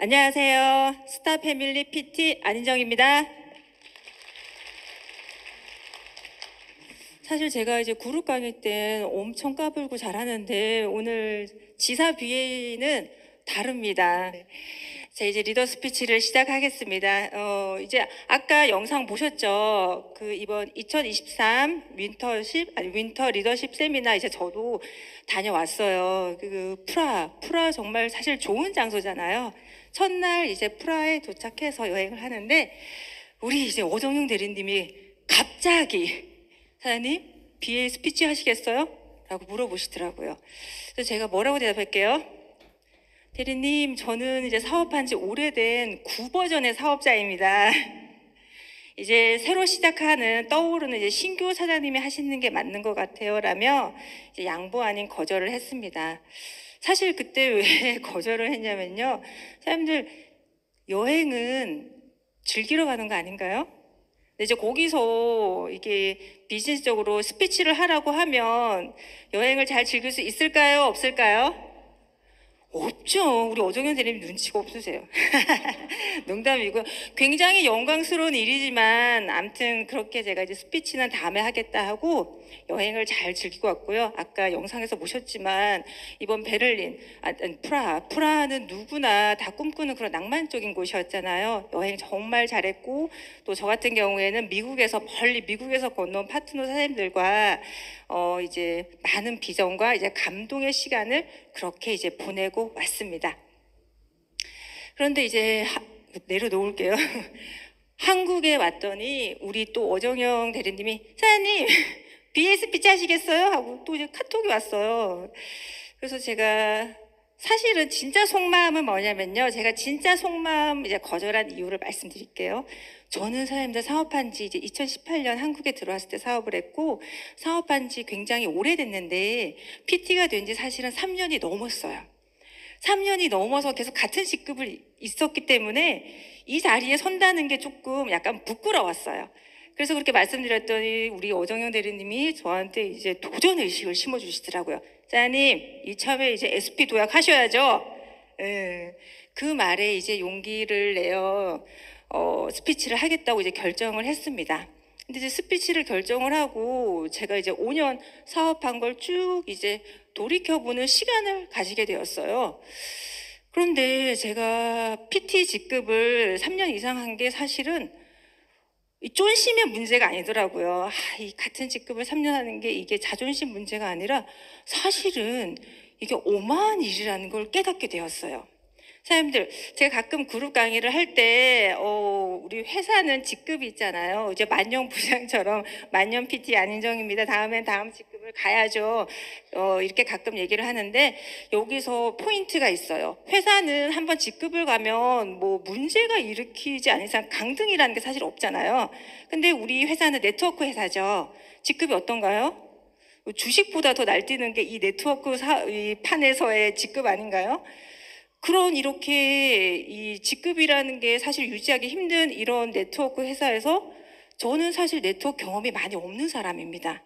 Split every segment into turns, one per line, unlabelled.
안녕하세요. 스타패밀리 PT 안인정입니다. 사실 제가 이제 그룹 강의 때 엄청 까불고 잘하는데 오늘 지사 BA는 다릅니다. 자, 이제 리더 스피치를 시작하겠습니다. 이제 아까 영상 보셨죠? 이번 2023 윈터 리더십 세미나 이제 저도 다녀왔어요. 프라 정말 사실 좋은 장소잖아요. 첫날 이제 프라에 도착해서 여행을 하는데 우리 이제 오정용 대리님이 갑자기 사장님 BA 스피치 하시겠어요? 라고 물어보시더라고요. 그래서 제가 뭐라고 대답할게요? 대리님, 저는 이제 사업한 지 오래된 9버전의 사업자입니다. 이제 새로 시작하는 떠오르는 이제 신규 사장님이 하시는 게 맞는 것 같아요. 라며 이제 양보 아닌 거절을 했습니다. 사실 그때 왜 거절을 했냐면요. 사람들 여행은 즐기러 가는 거 아닌가요? 근데 이제 거기서 이게 비즈니스적으로 스피치를 하라고 하면 여행을 잘 즐길 수 있을까요? 없을까요? 없죠. 우리 오정현 대리님 눈치가 없으세요. 농담이고 굉장히 영광스러운 일이지만 아무튼 그렇게 제가 이제 스피치는 다음에 하겠다 하고 여행을 잘 즐기고 왔고요. 아까 영상에서 보셨지만 이번 베를린, 프라하는 누구나 다 꿈꾸는 그런 낭만적인 곳이었잖아요. 여행 정말 잘했고 또 저 같은 경우에는 멀리 미국에서 건너온 파트너 사장님들과 이제 많은 비전과 이제 감동의 시간을 그렇게 이제 보내고 왔습니다. 그런데 이제 내려놓을게요. 한국에 왔더니 우리 또 오정영 대리님이 사장님 BSPC 하시겠어요? 하고 또 이제 카톡이 왔어요. 그래서 제가 사실은 진짜 속마음은 뭐냐면요. 제가 진짜 속마음 이제 거절한 이유를 말씀드릴게요. 저는 사장님들 사업한 지 이제 2018년 한국에 들어왔을 때 사업을 했고 사업한 지 굉장히 오래됐는데 PT가 된 지 사실은 3년이 넘었어요. 3년이 넘어서 계속 같은 직급을 있었기 때문에 이 자리에 선다는 게 조금 약간 부끄러웠어요. 그래서 그렇게 말씀드렸더니 우리 오정영 대리님이 저한테 이제 도전 의식을 심어주시더라고요. 사장님, 이참에 이제 SP 도약하셔야죠. 그 말에 이제 용기를 내어 스피치를 하겠다고 이제 결정을 했습니다. 근데 이제 스피치를 결정을 하고 제가 이제 5년 사업한 걸 쭉 이제 돌이켜보는 시간을 가지게 되었어요. 그런데 제가 PT 직급을 3년 이상 한 게 사실은 이 쫀심의 문제가 아니더라고요. 이 같은 직급을 3년 하는 게 이게 자존심 문제가 아니라 사실은 이게 어마한 일이라는 걸 깨닫게 되었어요. 사장님들, 제가 가끔 그룹 강의를 할 때, 우리 회사는 직급이 있잖아요. 이제 만년 부장처럼 만년 PT 안인정입니다. 다음엔 다음 직급을 가야죠. 이렇게 가끔 얘기를 하는데, 여기서 포인트가 있어요. 회사는 한번 직급을 가면 뭐 문제가 일으키지 않은 이상 강등이라는 게 사실 없잖아요. 근데 우리 회사는 네트워크 회사죠. 직급이 어떤가요? 주식보다 더 날뛰는 게 이 네트워크 이 판에서의 직급 아닌가요? 그런 이렇게 이 직급이라는 게 사실 유지하기 힘든 이런 네트워크 회사에서 저는 사실 네트워크 경험이 많이 없는 사람입니다.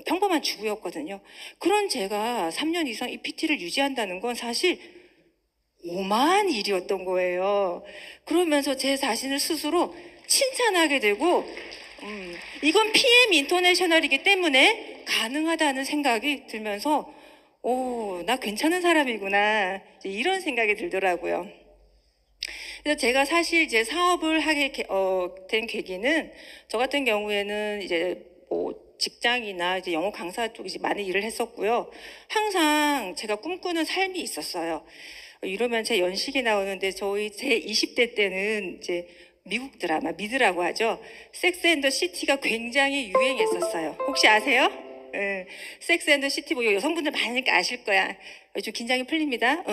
평범한 주부였거든요. 그런 제가 3년 이상 이 PT를 유지한다는 건 사실 오만 일이었던 거예요. 그러면서 제 자신을 스스로 칭찬하게 되고 이건 PM 인터내셔널이기 때문에 가능하다는 생각이 들면서 나 괜찮은 사람이구나. 이런 생각이 들더라고요. 그래서 제가 사실 이제 사업을 하게 된 계기는 저 같은 경우에는 이제 뭐 직장이나 이제 영어 강사 쪽 이제 많은 일을 했었고요. 항상 제가 꿈꾸는 삶이 있었어요. 이러면 제 연식이 나오는데 제 20대 때는 이제 미국 드라마 미드라고 하죠. 섹스 앤 더 시티가 굉장히 유행했었어요. 혹시 아세요? 섹스 앤 더 시티 뭐 여성분들 많으니까 아실 거야. 좀 긴장이 풀립니다.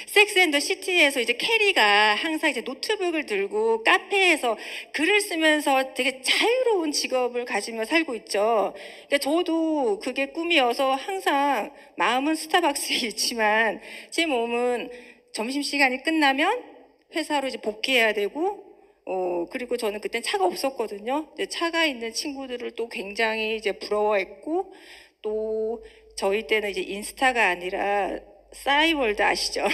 섹스 앤 더 시티에서 이제 캐리가 항상 이제 노트북을 들고 카페에서 글을 쓰면서 되게 자유로운 직업을 가지며 살고 있죠. 그러니까 저도 그게 꿈이어서 항상 마음은 스타벅스에 있지만 제 몸은 점심시간이 끝나면 회사로 이제 복귀해야 되고 그리고 저는 그땐 차가 없었거든요. 차가 있는 친구들을 또 굉장히 이제 부러워했고, 또 저희 때는 이제 인스타가 아니라 싸이월드 아시죠?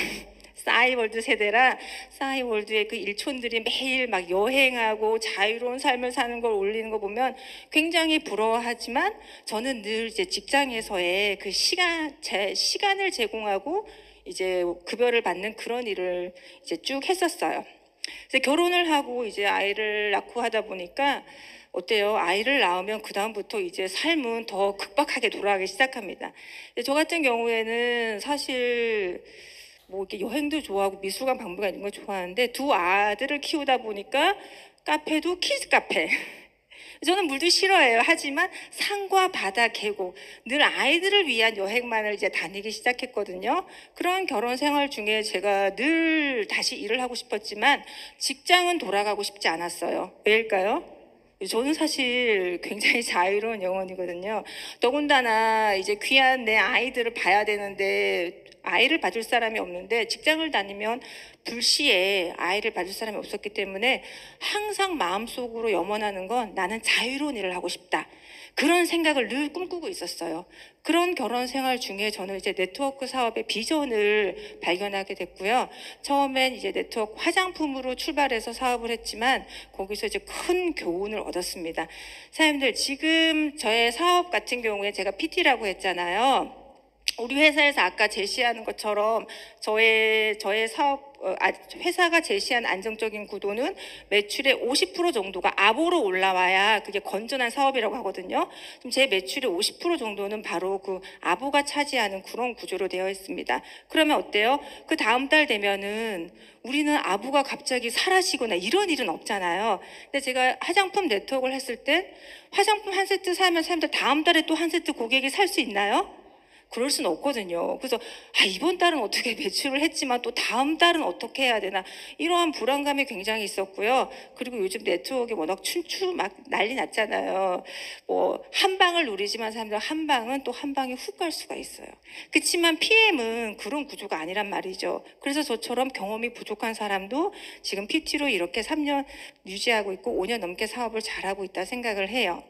싸이월드 세대라 싸이월드의 그 일촌들이 매일 막 여행하고 자유로운 삶을 사는 걸 올리는 거 보면 굉장히 부러워하지만 저는 늘 이제 직장에서의 그 시간을 제공하고 이제 급여를 받는 그런 일을 이제 쭉 했었어요. 그래서 결혼을 하고 이제 아이를 낳고 하다 보니까 어때요? 아이를 낳으면 그다음부터 이제 삶은 더 급박하게 돌아가기 시작합니다. 저 같은 경우에는 사실 뭐 이렇게 여행도 좋아하고 미술관 박물관 이런 거 좋아하는데 두 아들을 키우다 보니까 카페도 키즈 카페. 저는 물도 싫어해요. 하지만 산과 바다, 계곡, 늘 아이들을 위한 여행만을 이제 다니기 시작했거든요. 그런 결혼 생활 중에 제가 늘 다시 일을 하고 싶었지만 직장은 돌아가고 싶지 않았어요. 왜일까요? 저는 사실 굉장히 자유로운 영혼이거든요. 더군다나 이제 귀한 내 아이들을 봐야 되는데 아이를 봐줄 사람이 없는데 직장을 다니면 불시에 아이를 봐줄 사람이 없었기 때문에 항상 마음속으로 염원하는 건 나는 자유로운 일을 하고 싶다. 그런 생각을 늘 꿈꾸고 있었어요. 그런 결혼 생활 중에 저는 이제 네트워크 사업의 비전을 발견하게 됐고요. 처음엔 이제 네트워크 화장품으로 출발해서 사업을 했지만 거기서 이제 큰 교훈을 얻었습니다. 사장님들, 지금 저의 사업 같은 경우에 제가 PT라고 했잖아요. 우리 회사에서 아까 제시하는 것처럼 저의 사업 회사가 제시한 안정적인 구도는 매출의 50% 정도가 아보로 올라와야 그게 건전한 사업이라고 하거든요. 그럼 제 매출의 50% 정도는 바로 그 아보가 차지하는 그런 구조로 되어 있습니다. 그러면 어때요? 그 다음 달 되면은 우리는 아부가 갑자기 사라지거나 이런 일은 없잖아요. 근데 제가 화장품 네트워크를 했을 때 화장품 한 세트 사면 사람들 다음 달에 또 한 세트 고객이 살 수 있나요? 그럴 수는 없거든요. 그래서 이번 달은 어떻게 매출을 했지만 또 다음 달은 어떻게 해야 되나 이러한 불안감이 굉장히 있었고요. 그리고 요즘 네트워크에 워낙 춘추 막 난리 났잖아요. 뭐 한 방을 노리지만 사람들 한 방은 또 한 방에 훅 갈 수가 있어요. 그렇지만 PM은 그런 구조가 아니란 말이죠. 그래서 저처럼 경험이 부족한 사람도 지금 PT로 이렇게 3년 유지하고 있고 5년 넘게 사업을 잘하고 있다 생각을 해요.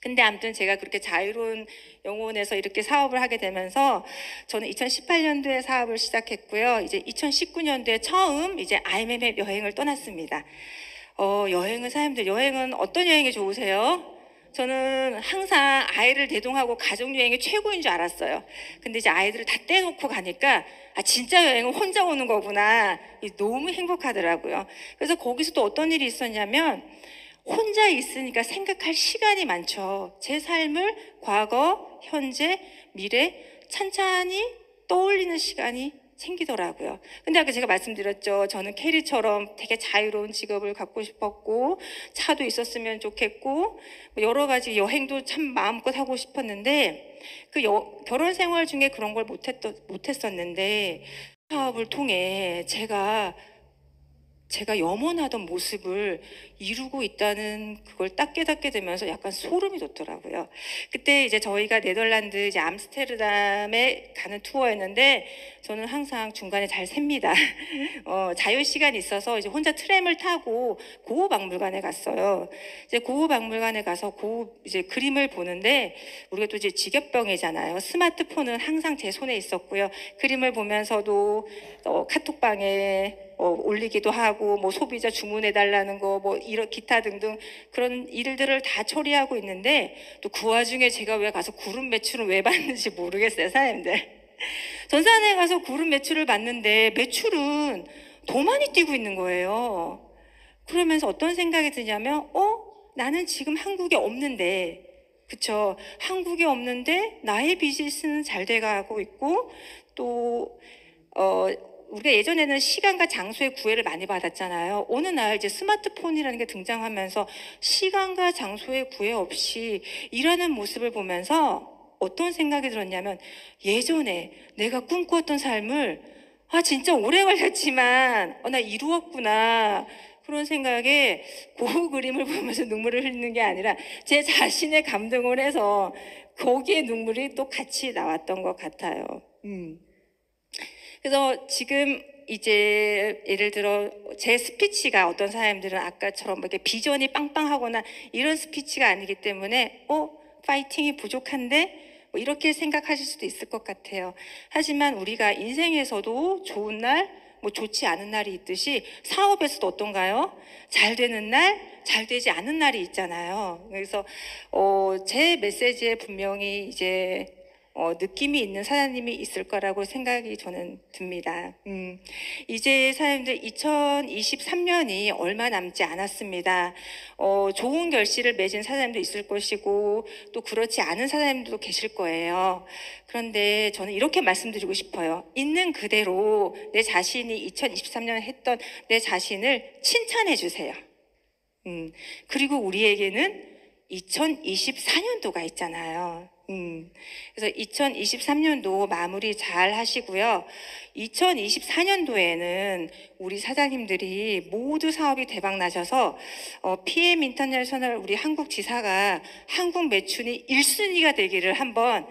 근데 아무튼 제가 그렇게 자유로운 영혼에서 이렇게 사업을 하게 되면서 저는 2018년도에 사업을 시작했고요. 이제 2019년도에 처음 이제 IMF 여행을 떠났습니다. 여행은 사람들 여행은 어떤 여행이 좋으세요? 저는 항상 아이를 대동하고 가족 여행이 최고인 줄 알았어요. 근데 이제 아이들을 다 떼놓고 가니까 진짜 여행은 혼자 오는 거구나. 너무 행복하더라고요. 그래서 거기서 또 어떤 일이 있었냐면 혼자 있으니까 생각할 시간이 많죠. 제 삶을 과거, 현재, 미래 찬찬히 떠올리는 시간이 생기더라고요. 근데 아까 제가 말씀드렸죠. 저는 캐리처럼 되게 자유로운 직업을 갖고 싶었고 차도 있었으면 좋겠고 여러 가지 여행도 참 마음껏 하고 싶었는데 그 결혼 생활 중에 그런 걸 못했었는데 사업을 통해 제가 염원하던 모습을 이루고 있다는 그걸 딱 깨닫게 되면서 약간 소름이 돋더라고요. 그때 이제 저희가 네덜란드 이제 암스테르담에 가는 투어였는데 저는 항상 중간에 잘 셉니다. 자유 시간이 있어서 이제 혼자 트램을 타고 고흐박물관에 갔어요. 이제 고흐박물관에 가서 이제 그림을 보는데 우리가 또 이제 직업병이잖아요. 스마트폰은 항상 제 손에 있었고요. 그림을 보면서도 카톡방에 올리기도 하고 뭐 소비자 주문해 달라는 거 뭐 이런 기타 등등 그런 일들을 다 처리하고 있는데 또 그 와중에 제가 왜 가서 그룹 매출을 왜 받는지 모르겠어요, 사장님들. 전산에 가서 그룹 매출을 받는데 매출은 더 많이 뛰고 있는 거예요. 그러면서 어떤 생각이 드냐면 나는 지금 한국에 없는데 그쵸? 한국에 없는데 나의 비즈니스는 잘 돼가고 있고 또 우리가 예전에는 시간과 장소의 구애를 많이 받았잖아요. 어느 날 이제 스마트폰이라는 게 등장하면서 시간과 장소의 구애 없이 일하는 모습을 보면서 어떤 생각이 들었냐면 예전에 내가 꿈꾸었던 삶을 진짜 오래 걸렸지만 나 이루었구나. 그런 생각에 그 그림을 보면서 눈물을 흘리는 게 아니라 제 자신의 감동을 해서 거기에 눈물이 또 같이 나왔던 것 같아요. 그래서 지금 이제 예를 들어 제 스피치가 어떤 사람들은 아까처럼 이렇게 비전이 빵빵하거나 이런 스피치가 아니기 때문에 파이팅이 부족한데 이렇게 생각하실 수도 있을 것 같아요. 하지만 우리가 인생에서도 좋은 날, 뭐 좋지 않은 날이 있듯이 사업에서도 어떤가요? 잘 되는 날, 잘 되지 않은 날이 있잖아요. 그래서 제 메시지에 분명히 이제 느낌이 있는 사장님이 있을 거라고 생각이 저는 듭니다. 이제 사장님들 2023년이 얼마 남지 않았습니다. 좋은 결실을 맺은 사장님도 있을 것이고 또 그렇지 않은 사장님도 계실 거예요. 그런데 저는 이렇게 말씀드리고 싶어요. 있는 그대로 내 자신이 2023년에 했던 내 자신을 칭찬해 주세요. 그리고 우리에게는 2024년도가 있잖아요. 그래서 2023년도 마무리 잘 하시고요. 2024년도에는 우리 사장님들이 모두 사업이 대박 나셔서 PM 인터내셔널 우리 한국 지사가 한국 매춘이 1순위가 되기를 한번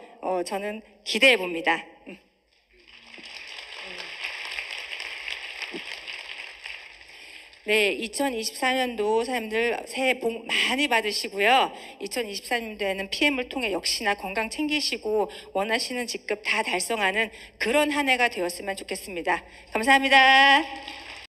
저는 기대해 봅니다. 네, 2024년도 사람들 새해 복 많이 받으시고요. 2024년도에는 PM을 통해 역시나 건강 챙기시고 원하시는 직급 다 달성하는 그런 한 해가 되었으면 좋겠습니다. 감사합니다.